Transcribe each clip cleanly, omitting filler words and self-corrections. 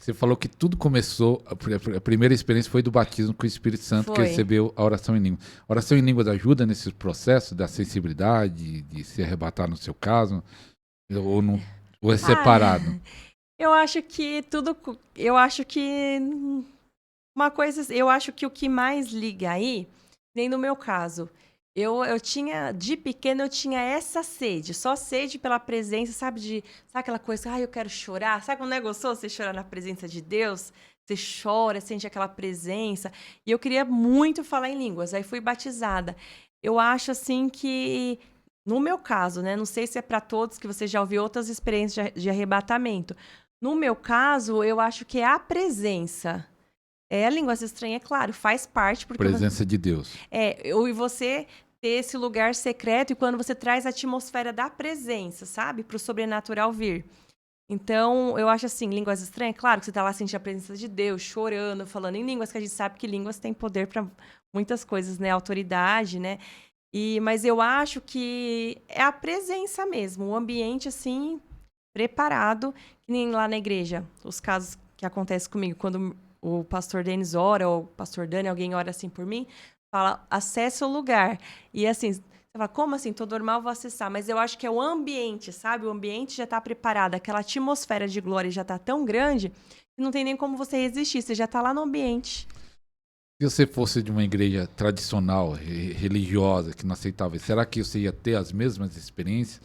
Você falou que tudo começou, a primeira experiência foi do batismo com o Espírito Santo, que recebeu a oração em línguas. A oração em línguas ajuda nesse processo da sensibilidade, de se arrebatar no seu caso? Ou, não, ou é separado? Eu acho que uma coisa, eu acho que o que mais liga aí, nem no meu caso, eu tinha, de pequena eu tinha essa sede, só sede pela presença, sabe aquela coisa, eu quero chorar, sabe quando não é gostoso você chorar na presença de Deus? Você chora, sente aquela presença, e eu queria muito falar em línguas, aí fui batizada. Eu acho assim que, no meu caso, né, não sei se é para todos, que você já ouviu outras experiências de arrebatamento. No meu caso, eu acho que é a presença. A língua estranha, é claro, faz parte. Porque presença de Deus. E você ter esse lugar secreto e quando você traz a atmosfera da presença, sabe? Para o sobrenatural vir. Então, eu acho assim, línguas estranhas, claro que você está lá sentindo a presença de Deus, chorando, falando em línguas, que a gente sabe que línguas têm poder para muitas coisas, né? Autoridade, né? Mas eu acho que é a presença mesmo, o ambiente, assim, preparado, que nem lá na igreja. Os casos que acontecem comigo, quando o pastor Denis ora, ou o pastor Dani, alguém ora assim por mim, fala, acessa o lugar. E assim, você fala, como assim? Tô normal, vou acessar. Mas eu acho que é o ambiente, sabe? O ambiente já tá preparado, aquela atmosfera de glória já tá tão grande, que não tem nem como você resistir, você já tá lá no ambiente. Se você fosse de uma igreja tradicional, religiosa, que não aceitava, será que você ia ter as mesmas experiências?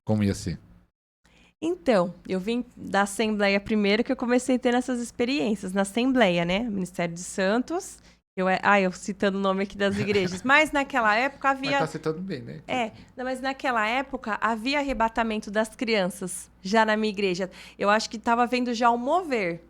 Como ia ser? Então, eu vim da Assembleia primeiro, que eu comecei a ter essas experiências. Na Assembleia, né? Ministério de Santos. Eu citando o nome aqui das igrejas. Mas naquela época havia... Mas tá citando bem, né? Mas naquela época havia arrebatamento das crianças, já na minha igreja. Eu acho que estava vendo já o mover.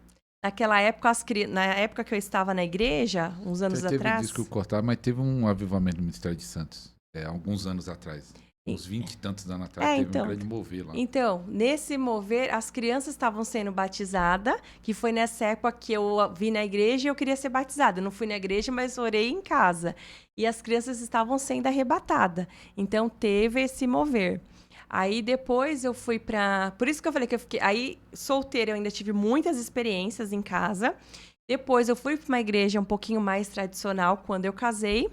Naquela época, na época que eu estava na igreja, uns anos atrás... Desculpa cortar, mas teve um avivamento no Ministério de Santos, alguns anos atrás. Uns 20 e tantos anos atrás, teve um grande mover lá. Então, nesse mover, as crianças estavam sendo batizadas, que foi nessa época que eu vim na igreja e eu queria ser batizada. Eu não fui na igreja, mas orei em casa. E as crianças estavam sendo arrebatadas. Então, teve esse mover. Aí, depois, eu fui para... Por isso que eu falei que eu fiquei... Aí, solteira, eu ainda tive muitas experiências em casa. Depois, eu fui para uma igreja um pouquinho mais tradicional, quando eu casei.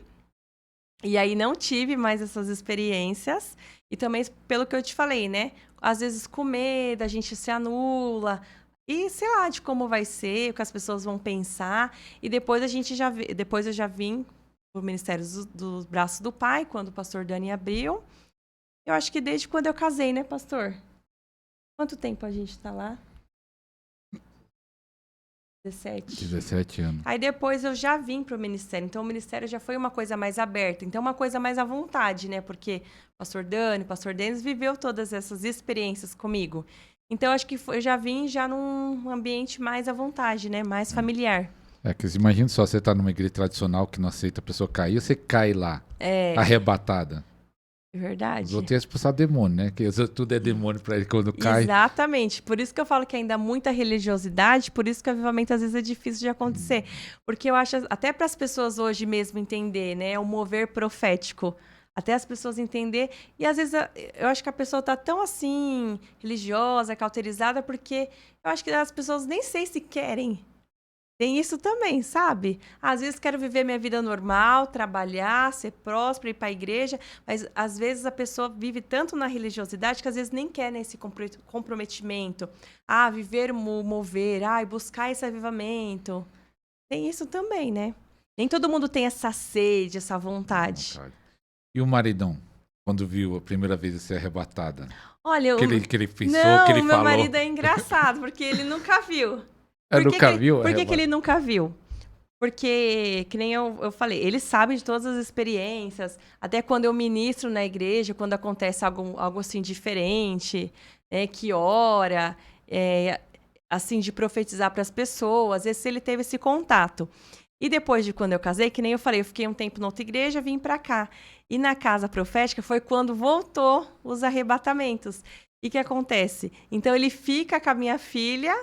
E aí não tive mais essas experiências. E também, pelo que eu te falei, né? Às vezes com medo, a gente se anula. E sei lá de como vai ser, o que as pessoas vão pensar. E depois depois eu já vim pro Ministério dos Braços do Pai, quando o pastor Dani abriu. Eu acho que desde quando eu casei, né, pastor? Quanto tempo a gente tá lá? 17 anos. Aí depois eu já vim pro ministério. Então o ministério já foi uma coisa mais aberta. Então uma coisa mais à vontade, né? Porque o pastor Dani, o pastor Denis viveu todas essas experiências comigo. Então acho que eu já vim já num ambiente mais à vontade, né? Mais familiar. Que imagina só, você tá numa igreja tradicional que não aceita a pessoa cair, você cai lá, arrebatada. Verdade. Os outros iam expulsar demônio, né? Que tudo é demônio pra ele quando cai. Exatamente. Por isso que eu falo que ainda há muita religiosidade, por isso que o avivamento às vezes é difícil de acontecer. Porque eu acho, até para as pessoas hoje mesmo entender, né? O mover profético. Até as pessoas entender. E às vezes eu acho que a pessoa tá tão assim, religiosa, cauterizada, porque eu acho que as pessoas nem sei se querem. Tem isso também, sabe? Às vezes quero viver minha vida normal, trabalhar, ser próspera, ir para a igreja, mas às vezes a pessoa vive tanto na religiosidade que às vezes nem quer nesse comprometimento. Viver o mover, buscar esse avivamento. Tem isso também, né? Nem todo mundo tem essa sede, essa vontade. E o maridão, quando viu a primeira vez ser arrebatada? Olha, que ele pensou, não, que ele meu falou. marido é engraçado, porque ele nunca viu. Por que ele nunca viu? Porque, que nem eu falei, ele sabe de todas as experiências, até quando eu ministro na igreja, quando acontece algo assim diferente, que ora, assim, de profetizar para as pessoas, ele teve esse contato. E depois de quando eu casei, que nem eu falei, eu fiquei um tempo na outra igreja, vim para cá. E na casa profética foi quando voltou os arrebatamentos. E o que acontece? Então ele fica com a minha filha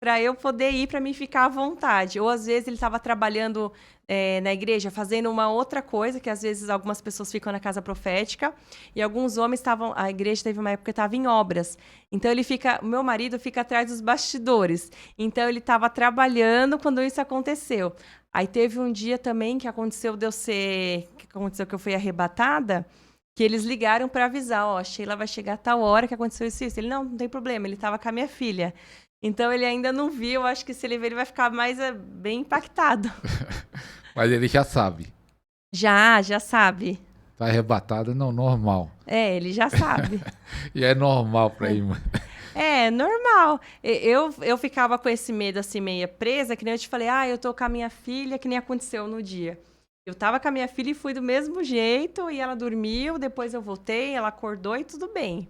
para eu poder ir, para mim ficar à vontade. Ou às vezes ele estava trabalhando na igreja, fazendo uma outra coisa, que às vezes algumas pessoas ficam na casa profética, e alguns homens estavam... A igreja teve uma época que estava em obras. Então, o meu marido fica atrás dos bastidores. Então, ele estava trabalhando quando isso aconteceu. Aí teve um dia também que aconteceu que eu fui arrebatada, que eles ligaram para avisar, a Sheila vai chegar a tal hora que aconteceu isso. Ele, não tem problema, ele estava com a minha filha. Então, ele ainda não viu, acho que se ele ver, ele vai ficar mais bem impactado. Mas ele já sabe. Já sabe. Tá arrebatada, não, normal. Ele já sabe. E é normal pra irmã. É normal. Eu ficava com esse medo assim, meia presa, que nem eu te falei, eu tô com a minha filha, que nem aconteceu no dia. Eu tava com a minha filha e fui do mesmo jeito, e ela dormiu, depois eu voltei, ela acordou e tudo bem.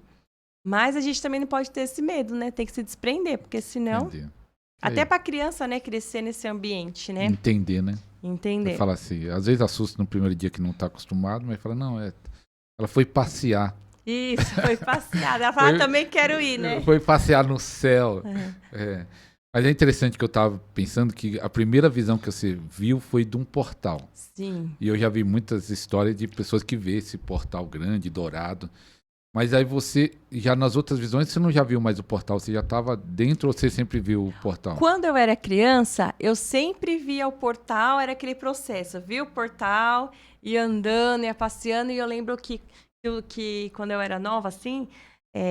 Mas a gente também não pode ter esse medo, né? Tem que se desprender, porque senão... Entendi. Até pra criança, né, crescer nesse ambiente, né? Entender, né? Entender. Fala assim, às vezes assusta no primeiro dia que não tá acostumado, mas fala, não, ela foi passear. Isso, foi passear. Ela fala, também quero ir, né? Foi passear no céu. É. Mas é interessante que eu tava pensando que a primeira visão que você viu foi de um portal. Sim. E eu já vi muitas histórias de pessoas que vê esse portal grande, dourado. Mas aí você, já nas outras visões, você não já viu mais o portal? Você já estava dentro ou você sempre viu o portal? Quando eu era criança, eu sempre via o portal, era aquele processo. Eu via o portal, ia andando, ia passeando, e eu lembro que quando eu era nova, assim,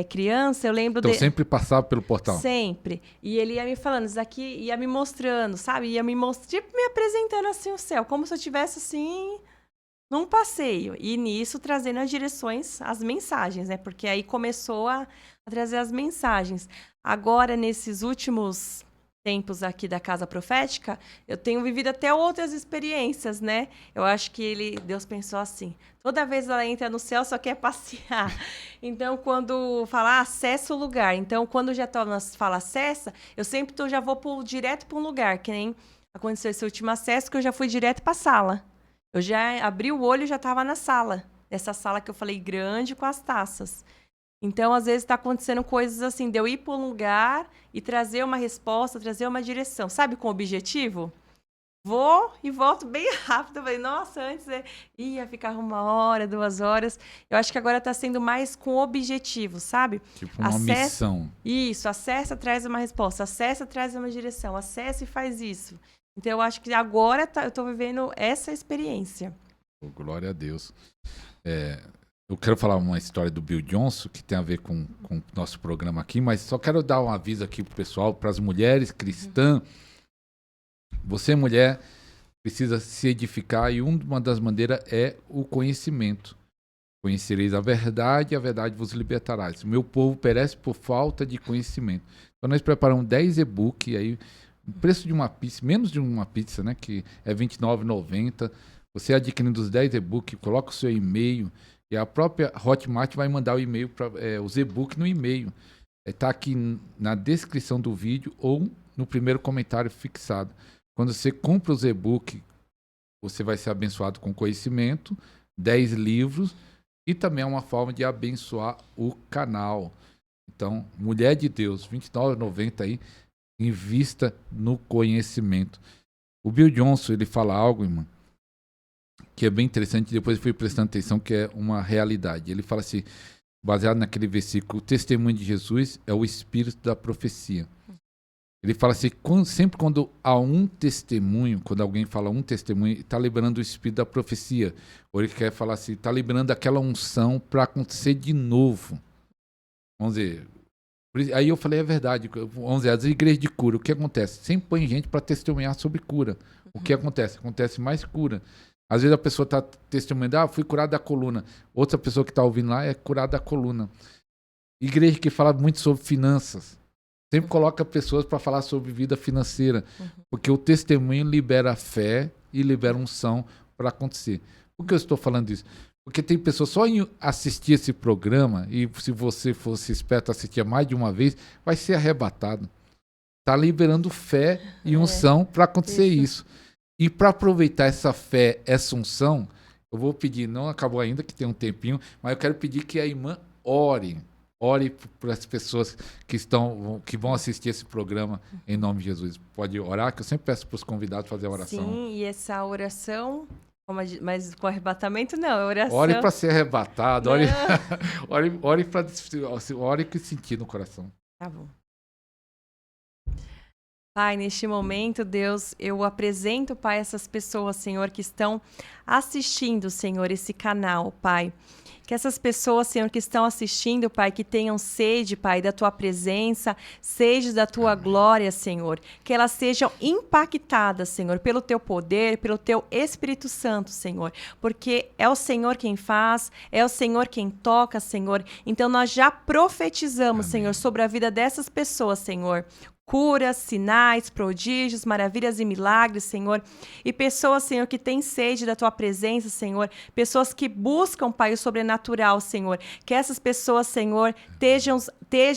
criança, eu lembro... Então sempre passava pelo portal? Sempre. E ele ia me falando, isso aqui, ia me mostrando, sabe? Ia me mostrando, tipo, me apresentando assim o céu, como se eu estivesse assim... num passeio, e nisso trazendo as direções, as mensagens, né? Porque aí começou a trazer as mensagens. Agora, nesses últimos tempos aqui da Casa Profética, eu tenho vivido até outras experiências, né? Eu acho que Deus pensou assim, toda vez ela entra no céu, só quer passear. Então, quando fala, acessa o lugar. Então, quando já fala acessa, eu sempre já vou direto para um lugar, que nem aconteceu esse último acesso, que eu já fui direto para a sala. Eu já abri o olho e já estava na sala. Essa sala que eu falei grande com as taças. Então, às vezes, está acontecendo coisas assim, de eu ir para um lugar e trazer uma resposta, trazer uma direção. Sabe, com objetivo? Vou e volto bem rápido. Eu falei, nossa, antes ia ficar 1 hora, 2 horas. Eu acho que agora está sendo mais com objetivo, sabe? Tipo uma missão. Isso, acessa, traz uma resposta. Acessa, traz uma direção. Acessa e faz isso. Então, eu acho que agora eu estou vivendo essa experiência. Oh, glória a Deus. Eu quero falar uma história do Bill Johnson, que tem a ver com o nosso programa aqui, mas só quero dar um aviso aqui pro pessoal, para as mulheres cristãs. Você, mulher, precisa se edificar, e uma das maneiras é o conhecimento. Conhecereis a verdade vos libertará. O meu povo perece por falta de conhecimento. Então, nós preparamos 10 e-books aí. O preço de uma pizza, menos de uma pizza, né? Que é R$ 29,90. Você adquirindo os 10 e-books, coloca o seu e-mail, e a própria Hotmart vai mandar o e-mail para os e-books no e-mail. Está aqui na descrição do vídeo ou no primeiro comentário fixado. Quando você compra os e-books, você vai ser abençoado com conhecimento, 10 livros, e também é uma forma de abençoar o canal. Então, Mulher de Deus, R$ 29,90 aí. Invista no conhecimento. O Bill Johnson, ele fala algo, irmão, que é bem interessante, depois eu fui prestando atenção, que é uma realidade. Ele fala assim, baseado naquele versículo, o testemunho de Jesus é o espírito da profecia. Ele fala assim, sempre quando há um testemunho, quando alguém fala um testemunho, está liberando o espírito da profecia. Ou ele quer falar assim, está liberando aquela unção para acontecer de novo. Vamos dizer... Aí eu falei, é verdade, vamos dizer, as igrejas de cura, o que acontece? Sempre põe gente para testemunhar sobre cura. O que acontece? Acontece mais cura. Às vezes a pessoa está testemunhando, fui curado da coluna. Outra pessoa que está ouvindo lá é curada da coluna. Igreja que fala muito sobre finanças. Sempre coloca pessoas para falar sobre vida financeira. Porque o testemunho libera fé e libera unção para acontecer. Por que eu estou falando isso? Porque tem pessoas só em assistir esse programa, e se você fosse esperto assistir mais de uma vez, vai ser arrebatado. Está liberando fé e unção para acontecer isso. E para aproveitar essa fé, essa unção, eu vou pedir, não acabou ainda, que tem um tempinho, mas eu quero pedir que a irmã ore ore por as pessoas que vão assistir esse programa em nome de Jesus. Pode orar, que eu sempre peço para os convidados fazer a oração. Sim, e essa oração, mas com arrebatamento não, é oração. Ore para ser arrebatado, ore para ore com sentir no coração. Tá bom. Pai, neste momento, Deus, eu apresento, Pai, essas pessoas, Senhor, que estão assistindo, Senhor, esse canal, Pai. Que essas pessoas, Senhor, que estão assistindo, Pai, que tenham sede, Pai, da Tua presença, sede da Tua glória, Senhor. Que elas sejam impactadas, Senhor, pelo Teu poder, pelo Teu Espírito Santo, Senhor. Porque é o Senhor quem faz, é o Senhor quem toca, Senhor. Então, nós já profetizamos, Amém, Senhor, sobre a vida dessas pessoas, Senhor. Curas, sinais, prodígios, maravilhas e milagres, Senhor. E pessoas, Senhor, que têm sede da Tua presença, Senhor. Pessoas que buscam, Pai, o sobrenatural, Senhor. Que essas pessoas, Senhor, estejam,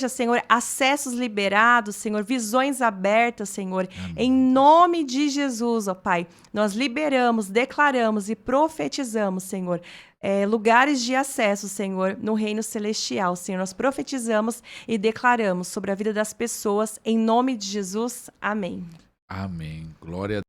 Senhor, acessos liberados, Senhor, visões abertas, Senhor. Amém. Em nome de Jesus, ó Pai, nós liberamos, declaramos e profetizamos, Senhor, lugares de acesso, Senhor, no reino celestial, Senhor. Nós profetizamos e declaramos sobre a vida das pessoas, em nome de Jesus. Amém. Amém. Glória a